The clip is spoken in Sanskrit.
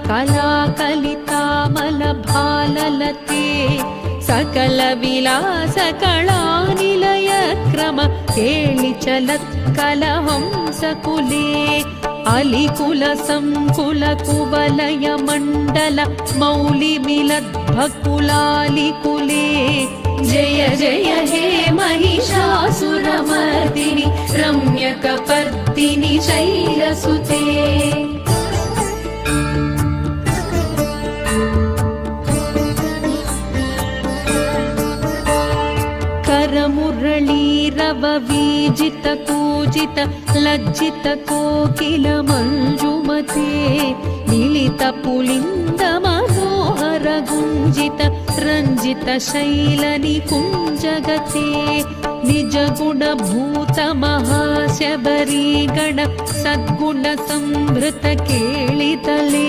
कलाकलितामलभाललते सकलविलासकलानिलयक्रम केलिचलत्कलहंसकुले अलिकुलसङ्कुलकुवलयमण्डल मौलिमिलद्भकुलालिकुले जय जय हे महिषासुरमर्दिनि रम्यकपर्दिनि शैलसुते। करमुरळीरववीजित कूजित लज्जित कोकिल मञ्जुमते मिलित पुलिन्द मनोहर गुञ्जित रञ्जित शैलनिकुञ्जगते निज गुणभूत महाशबरी गण सद्गुण संभृत केळितले